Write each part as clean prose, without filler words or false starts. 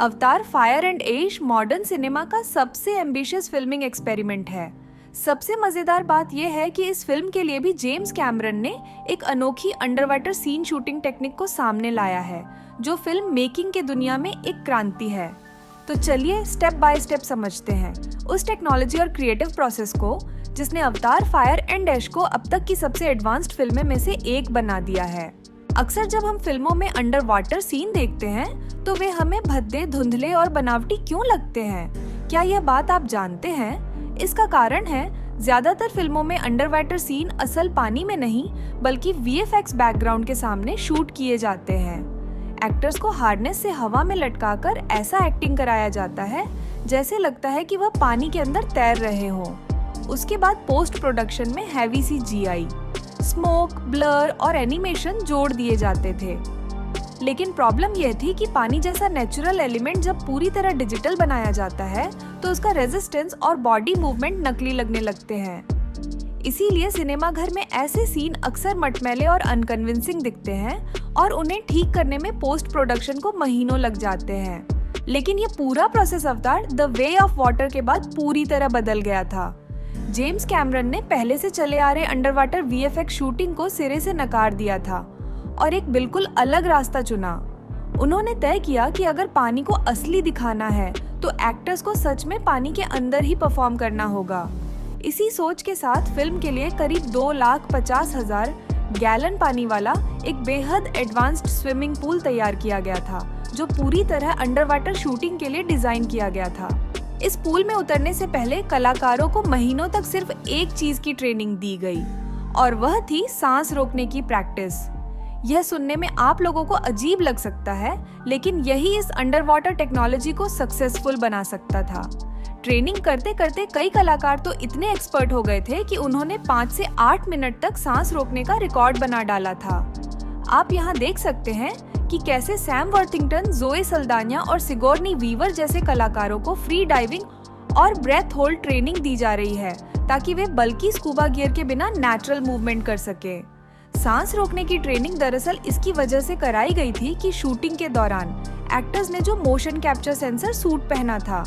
अवतार Fire and Ash modern cinema का सबसे एम्बिशियस फिल्मिंग एक्सपेरिमेंट है। सबसे मजेदार बात यह है कि इस फिल्म के लिए भी जेम्स कैमरन ने एक अनोखी अंडरवाटर सीन शूटिंग टेक्निक को सामने लाया है, जो फिल्म मेकिंग के दुनिया में एक क्रांति है। तो चलिए स्टेप बाय स्टेप समझते हैं उस टेक्नोलॉजी और क्रिएटिव प्रोसेस को जिसने अवतार फायर एंड एश को अब तक की सबसे एडवांस्ड फिल्में में से एक बना दिया है। अक्सर जब हम फिल्मों में अंडर वाटर सीन देखते हैं तो वे हमें भद्दे, धुंधले और बनावटी क्यों लगते हैं? क्या यह बात आप जानते हैं? इसका कारण है ज्यादातर फिल्मों में अंडर वाटर सीन असल पानी में नहीं बल्कि VFX बैकग्राउंड के सामने शूट किए जाते हैं। एक्टर्स को हार्नेस से हवा में लटकाकर ऐसा एक्टिंग कराया जाता है जैसे लगता है कि वह पानी के अंदर तैर रहे हों। उसके बाद पोस्ट प्रोडक्शन में हैवी CGI, स्मोक, ब्लर और एनिमेशन जोड़ दिए जाते थे। लेकिन प्रॉब्लम यह थी कि पानी जैसा नेचुरल एलिमेंट जब पूरी तरह डिजिटल बनाया जाता है तो उसका रेजिस्टेंस और बॉडी मूवमेंट नकली लगने लगते हैं। इसीलिए सिनेमा घर में ऐसे सीन अक्सर मटमैले और अनकन्विंसिंग दिखते हैं और उन्हें ठीक करने में पोस्ट प्रोडक्शन को महीनों लग जाते हैं। लेकिन ये पूरा प्रोसेस अवतार द वे ऑफ वाटर के बाद पूरी तरह बदल गया था। जेम्स कैमरन ने पहले से चले आ रहे अंडरवाटर VFX शूटिंग को सिरे से नकार दिया था और एक बिल्कुल अलग रास्ता चुना। उन्होंने तय किया कि अगर पानी को असली दिखाना है तो एक्टर्स को सच में पानी के अंदर ही परफॉर्म करना होगा। इसी सोच के साथ फिल्म के लिए करीब 2,50,000 गैलन पानी वाला एक बेहद एडवांस्ड स्विमिंग पूल तैयार किया गया था, जो पूरी तरह अंडरवाटर शूटिंग के लिए डिजाइन किया गया था। इस पूल में उतरने से पहले कलाकारों को महीनों तक सिर्फ एक चीज की ट्रेनिंग दी गई और वह थी सांस रोकने की प्रैक्टिस। यह सुनने में आप लोगों को अजीब लग सकता है, लेकिन यही इस अंडरवाटर टेक्नोलॉजी को सक्सेसफुल बना सकता था। ट्रेनिंग करते करते कई कलाकार तो इतने एक्सपर्ट हो गए थे कि उन्होंने 5 से 8 मिनट तक सांस रोकने का रिकॉर्ड बना डाला था। आप यहाँ देख सकते हैं कि कैसे सैम वर्थिंगटन, जोए सल्दाना और सिगोर्नी वीवर जैसे कलाकारों को फ्री डाइविंग और ब्रेथ होल्ड ट्रेनिंग दी जा रही है ताकि वे बल्कि स्कूबा गियर के बिना नेचुरल मूवमेंट कर सके। सांस रोकने की ट्रेनिंग दरअसल इसकी वजह से कराई गई थी कि शूटिंग के दौरान एक्टर्स ने जो मोशन कैप्चर सेंसर सूट पहना था,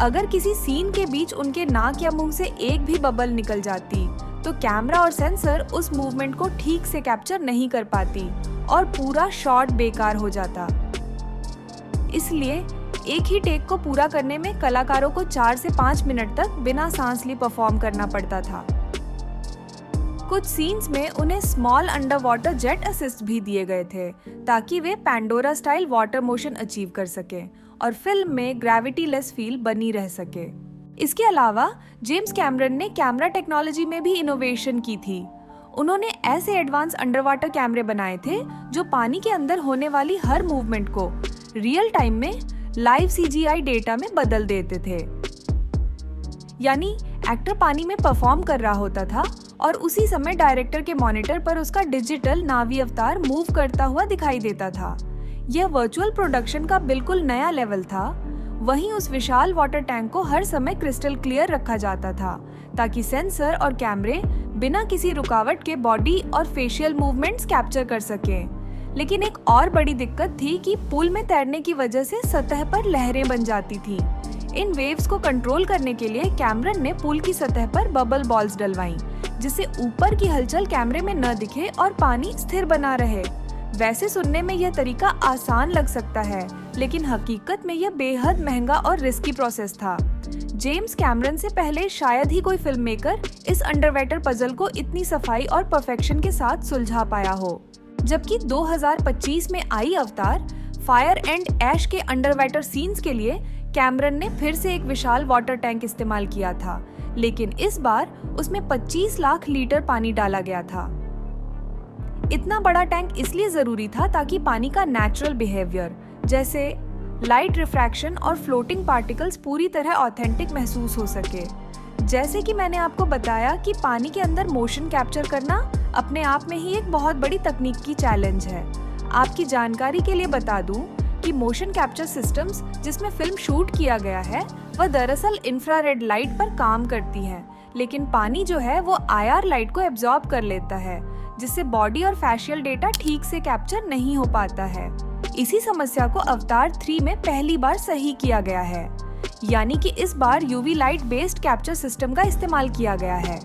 अगर किसी सीन के बीच उनके नाक या मुंह से एक भी बबल निकल जाती तो कैमरा और सेंसर उस मूवमेंट को ठीक से कैप्चर नहीं कर पाती और पूरा शॉट बेकार हो जाता। इसलिए एक ही टेक को पूरा करने में कलाकारों को 4 से 5 मिनट तक बिना सांस लिए परफॉर्म करना पड़ता था। कुछ सीन्स में उन्हें small under water jet assist भी दिए गए थे ताकि वे Pandora style water motion achieve कर सके और फिल्म में ग्रेविटी लेस फील बनी रह सके। इसके अलावा जेम्स कैमरन ने कैमरा टेक्नोलॉजी में भी इनोवेशन की थी। उन्होंने ऐसे एडवांस अंडरवाटर कैमरे बनाए थे जो पानी के अंदर होने वाली हर मूवमेंट को रियल टाइम में लाइव CGI डेटा में बदल देते थे। यानी एक्टर पानी में परफॉर्म कर रहा होता था और उसी समय डायरेक्टर के मॉनिटर पर उसका डिजिटल नावी अवतार मूव करता हुआ दिखाई देता था। यह वर्चुअल प्रोडक्शन का बिल्कुल नया लेवल था। वहीं उस विशाल वाटर टैंक को हर समय क्रिस्टल क्लियर रखा जाता था ताकि सेंसर और कैमरे बिना किसी रुकावट के बॉडी और फेशियल मूवमेंट्स कैप्चर कर सकें। लेकिन एक और बड़ी दिक्कत थी कि पूल में तैरने की वजह से सतह पर लहरें बन जाती थी। इन वेव्स को कंट्रोल करने के लिए कैमरन ने पूल की सतह पर बबल बॉल्स डलवाईं, जिससे ऊपर की हलचल कैमरे में न दिखे और पानी स्थिर बना रहे। वैसे सुनने में यह तरीका आसान लग सकता है, लेकिन हकीकत में यह बेहद महंगा और रिस्की प्रोसेस था। जेम्स कैमरन से पहले शायद ही कोई फिल्म मेकर इस अंडरवाटर पजल को इतनी सफाई और परफेक्शन के साथ सुलझा पाया हो। जबकि 2025 में आई अवतार फायर एंड एश के अंडरवाटर सीन्स के लिए कैमरन ने फिर से एक विशाल वाटर टैंक इस्तेमाल किया था, लेकिन इस बार उसमें 25 लाख लीटर पानी डाला गया था। इतना बड़ा टैंक इसलिए जरूरी था ताकि पानी का नेचुरल बिहेवियर जैसे लाइट रिफ्रैक्शन और फ्लोटिंग पार्टिकल्स पूरी तरह ऑथेंटिक महसूस हो सके। जैसे कि मैंने आपको बताया कि पानी के अंदर मोशन कैप्चर करना अपने आप में ही एक बहुत बड़ी तकनीकी चैलेंज है। आपकी जानकारी के लिए बता दूं कि मोशन कैप्चर सिस्टम्स जिसमें फिल्म शूट किया गया है वह दरअसल इंफ्रारेड लाइट पर काम करती हैं, लेकिन पानी जो है वो IR लाइट को एब्जॉर्ब कर लेता है, जिससे बॉडी और फैशियल डेटा ठीक से कैप्चर नहीं हो पाता है। इसी समस्या को अवतार 3 में पहली बार सही किया गया है, यानी कि इस बार UV light based capture system का इस्तेमाल किया गया है,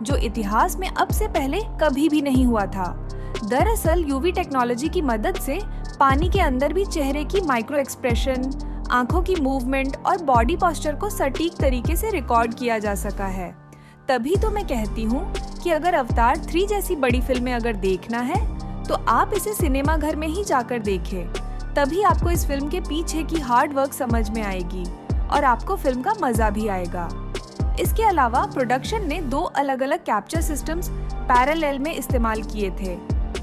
जो इतिहास में अब से पहले कभी भी नहीं हुआ था। दरअसल यूवी टेक्नोलॉजी की मदद से पानी के अंदर भी चेहरे की माइक्रो एक्सप्रेशन, आंखों की मूवमेंट और बॉडी पोस्चर को सटीक तरीके से रिकॉर्ड किया जा सका है। तभी तो मैं कहती हूँ कि अगर अवतार 3 जैसी बड़ी फिल्में अगर देखना है तो आप इसे सिनेमा घर में ही जाकर देखें। तभी आपको इस फिल्म के पीछे की हार्ड वर्क समझ में आएगी और आपको फिल्म का मजा भी आएगा। इसके अलावा प्रोडक्शन ने 2 अलग-अलग कैप्चर सिस्टम्स पैरेलल में इस्तेमाल किए थे,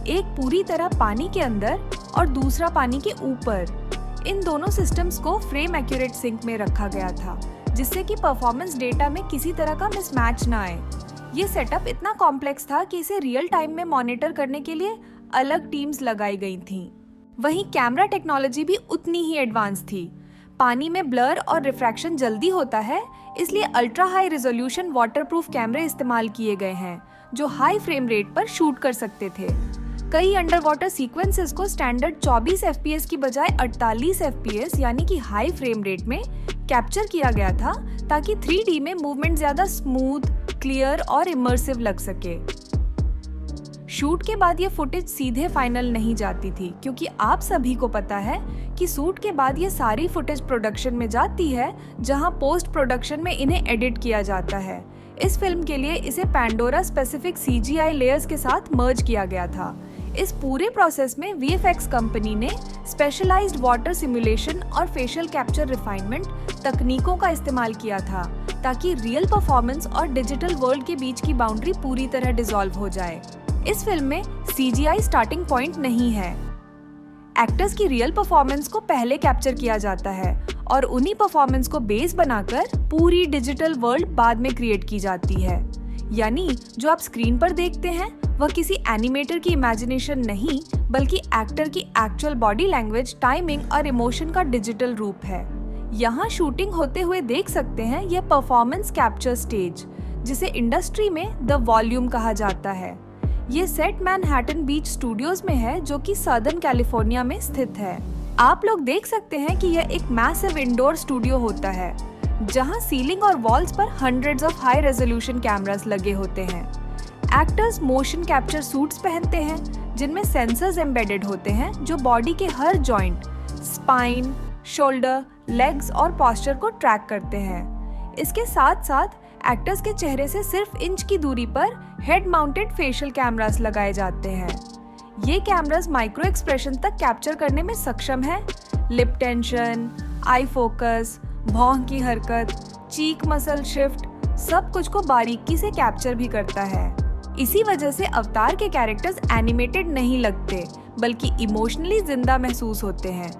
एक पूरी तरह पानी के अंदर और दूसरा पानी के ऊपर। इन दोनों सिस्टम्स को फ्रेम एक्यूरेट सिंक में रखा गया था, जिससे कि परफॉर्मेंस डेटा में किसी तरह का मिसमैच ना आए। ये सेटअप इतना कॉम्प्लेक्स था कि इसे रियल टाइम में मॉनिटर करने के लिए अलग टीम्स लगाई गई थीं। वहीं कैमरा टेक्नोलॉजी भी उतनी ही एडवांस थी। पानी में ब्लर और रिफ्रैक्शन जल्दी होता है, इसलिए अल्ट्रा हाई रेजोल्यूशन वाटरप्रूफ कैमरे इस्तेमाल किए गए हैं, जो हाई फ्रेम रेट पर शूट कर सकते थे। कई अंडर वाटर सीक्वेंसेस को स्टैंडर्ड 24 FPS की बजाय 48 FPS यानी कि हाई फ्रेम रेट में कैप्चर किया गया था, ताकि 3D में मूवमेंट ज्यादा स्मूथ, क्लियर और इमर्सिव लग सके। शूट के बाद ये फुटेज सीधे फाइनल नहीं जाती थी, क्योंकि आप सभी को पता है कि शूट के बाद ये सारी फुटेज प्रोडक्शन में जाती है, जहां पोस्ट प्रोडक्शन में इन्हें एडिट किया जाता है। इस फिल्म के लिए इसे पैंडोरा स्पेसिफिक CGI लेयर्स के साथ मर्ज किया गया था। इस पूरे प्रोसेस में VFX कंपनी ने स्पेशलाइज्ड वाटर सिमुलेशन और फेशियल कैप्चर रिफाइनमेंट तकनीकों का इस्तेमाल किया था, ताकि रियल परफॉर्मेंस और डिजिटल वर्ल्ड के बीच की बाउंड्री पूरी तरह डिसॉल्व हो जाए। इस फिल्म में CGI स्टार्टिंग पॉइंट नहीं है। एक्टर्स की रियल परफॉर्मेंस को पहले कैप्चर किया जाता है और उन्हीं परफॉर्मेंस को बेस बनाकर पूरी डिजिटल वर्ल्ड बाद में क्रिएट की जाती है। यानी जो आप स्क्रीन पर देखते हैं वह किसी एनिमेटर की इमेजिनेशन नहीं, बल्कि एक्टर की एक्चुअल बॉडी लैंग्वेज, टाइमिंग और इमोशन का डिजिटल रूप है। यहाँ शूटिंग होते हुए देख सकते हैं यह परफॉर्मेंस कैप्चर स्टेज, जिसे इंडस्ट्री में द वॉल्यूम कहा जाता है। ये सेट मैनहट्टन बीच स्टूडियोज में है, जो कि सदर्न कैलिफोर्निया में स्थित है। आप लोग देख सकते हैं कि यह एक मैसिव इंडोर स्टूडियो होता है, जहां सीलिंग और वॉल्स पर hundreds of high resolution cameras लगे होते हैं। एक्टर्स मोशन कैप्चर सूट्स पहनते हैं, जिनमें सेंसर्स एम्बेडेड होते हैं, जो बॉडी के हर जॉइंट, स्पाइन, शोल्डर, लेग्स और पोस्चर को ट्रैक करते हैं। इसके साथ साथ एक्टर्स के चेहरे से सिर्फ इंच की दूरी पर हेड माउंटेड फेशियल कैमरास लगाए जाते हैं। ये कैमरास माइक्रो एक्सप्रेशन तक कैप्चर करने में सक्षम है। लिप टेंशन, आई फोकस, भौं की हरकत, चीक मसल शिफ्ट, सब कुछ को बारीकी से कैप्चर भी करता है। इसी वजह से अवतार के कैरेक्टर्स एनिमेटेड नहीं लगते, बल्कि इमोशनली जिंदा महसूस होते हैं।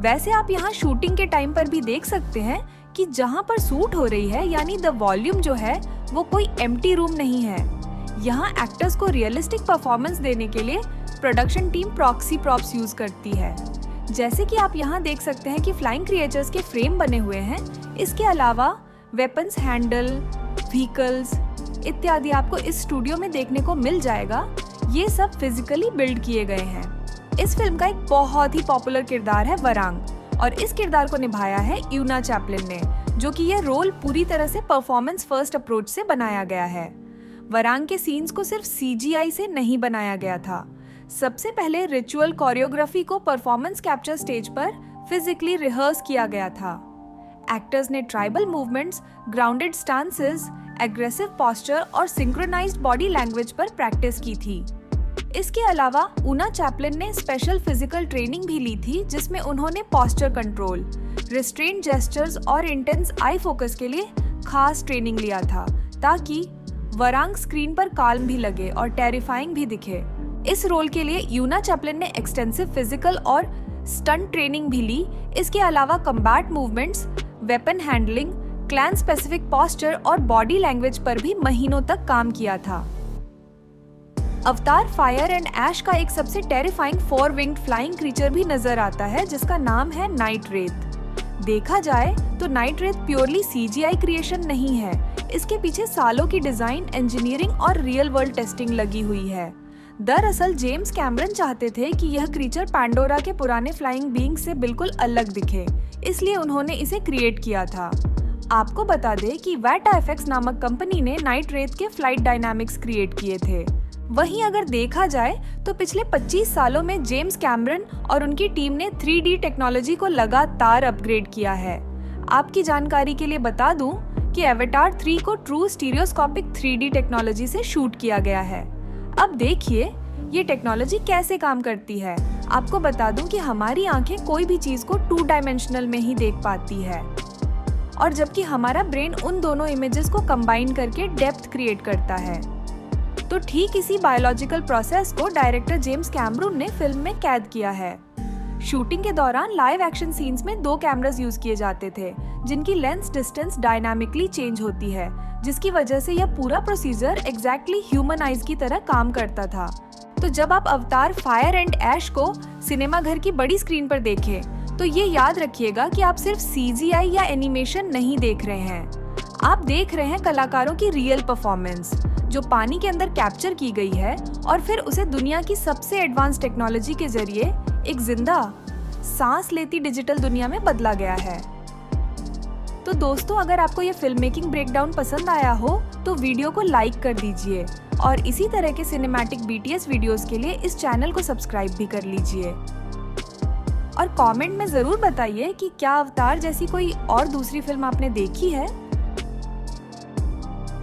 वैसे आप यहाँ शूटिंग के टाइम पर भी देख सकते हैं कि जहाँ पर शूट हो रही है, यानी द वॉल्यूम जो है, वो कोई एम्प्टी रूम नहीं है। यहाँ एक्टर्स को रियलिस्टिक परफॉर्मेंस देने के लिए production team proxy props use करती है। जैसे कि आप यहाँ देख सकते हैं कि फ्लाइंग क्रिएचर्स के फ्रेम बने हुए हैं। इसके अलावा वेपन्स हैंडल, व्हीकल्स इत्यादि आपको इस स्टूडियो में देखने को मिल जाएगा। ये सब फिजिकली बिल्ड किए गए हैं। इस फिल्म का एक बहुत ही पॉपुलर किरदार है वरांग, और इस किरदार को निभाया है यूना चैपलिन ने, जो कि यह रोल पूरी तरह से परफॉर्मेंस फर्स्ट अप्रोच से बनाया गया है। वरांग के सीन्स को सिर्फ CGI से नहीं बनाया गया था। सबसे पहले रिचुअल कोरियोग्राफी को परफॉर्मेंस कैप्चर स्टेज पर फिजिकली रिहर्स किया गया था। एक्टर्स ने tribal movements, grounded stances, aggressive posture और सिंक्रोनाइज्ड बॉडी लैंग्वेज पर प्रैक्टिस की थी। इसके अलावा यूना चैपलिन ने स्पेशल फिजिकल ट्रेनिंग भी ली थी, जिसमें उन्होंने पोस्चर कंट्रोल, रिस्ट्रेंट जेस्चर्स और इंटेंस आई फोकस के लिए खास ट्रेनिंग लिया था, ताकि वरांग स्क्रीन पर काल्म भी लगे और टेरिफाइंग भी दिखे। इस रोल के लिए यूना चैपलिन ने एक्सटेंसिव फिजिकल और स्टंट ट्रेनिंग भी ली। इसके अलावा combat movements, weapon handling, clan specific posture और बॉडी लैंग्वेज पर भी महीनों तक काम किया था। अवतार फायर एंड ऐश का एक सबसे टेरिफाइंग 4 विंग्ड फ्लाइंग क्रीचर भी नजर आता है, जिसका नाम है नाइट रेथ। देखा जाए तो night Wraith purely CGI creation नहीं है। इसके पीछे सालों की डिजाइन, इंजीनियरिंग और रियल वर्ल्ड टेस्टिंग लगी हुई है। दरअसल जेम्स कैमरन चाहते थे कि यह क्रीचर पैंडोरा के पुराने फ्लाइंग बीइंग से बिल्कुल अलग दिखे, इसलिए उन्होंने इसे क्रिएट किया था। आपको बता दें कि वैटा एफएक्स नामक कंपनी ने नाइट रेत के फ्लाइट डायनामिक्स क्रिएट किए थे। वहीं अगर देखा जाए तो पिछले 25 सालों में जेम्स कैमरन और उनकी टीम ने 3D टेक्नोलॉजी को लगातार अपग्रेड किया है। आपकी जानकारी के लिए बता दूं कि एवेटार 3 को ट्रू स्टीरियोस्कोपिक 3D टेक्नोलॉजी से शूट किया गया है। अब देखिए ये टेक्नोलॉजी कैसे काम करती है। आपको बता दूं कि हमारी आंखें कोई भी चीज को 2 डायमेंशनल में ही देख पाती है, और जबकि हमारा ब्रेन उन दोनों इमेजेस को कंबाइन करके डेप्थ क्रिएट करता है। तो ठीक इसी बायोलॉजिकल प्रोसेस को डायरेक्टर जेम्स कैमरून ने फिल्म में कैद किया है। शूटिंग के दौरान लाइव एक्शन सीन्स में 2 कैमरास यूज किए जाते थे, जिनकी लेंस डिस्टेंस डायनामिकली चेंज होती है, जिसकी वजह से यह पूरा प्रोसीजर एग्जैक्टली ह्यूमन आइज की तरह काम करता था। तो जब आप अवतार फायर एंड ऐश को सिनेमा घर की बड़ी स्क्रीन पर देखें, तो ये याद रखिएगा कि आप सिर्फ CGI या एनिमेशन नहीं देख रहे हैं। आप देख रहे हैं कलाकारों की रियल परफॉर्मेंस, जो पानी के अंदर कैप्चर की गई है और फिर उसे दुनिया की सबसे एडवांस टेक्नोलॉजी के जरिए एक जिंदा, सांस लेती डिजिटल दुनिया में बदला गया है। तो दोस्तों, अगर आपको ये फिल्म मेकिंग ब्रेकडाउन पसंद आया हो तो वीडियो को लाइक कर दीजिए और इसी तरह के सिनेमैटिक BTS वीडियोस के लिए इस चैनल को सब्सक्राइब भी कर लीजिए। और कमेंट में ज़रूर बताइए कि क्या अवतार जैसी कोई और दूसरी फिल्म आपने देखी है।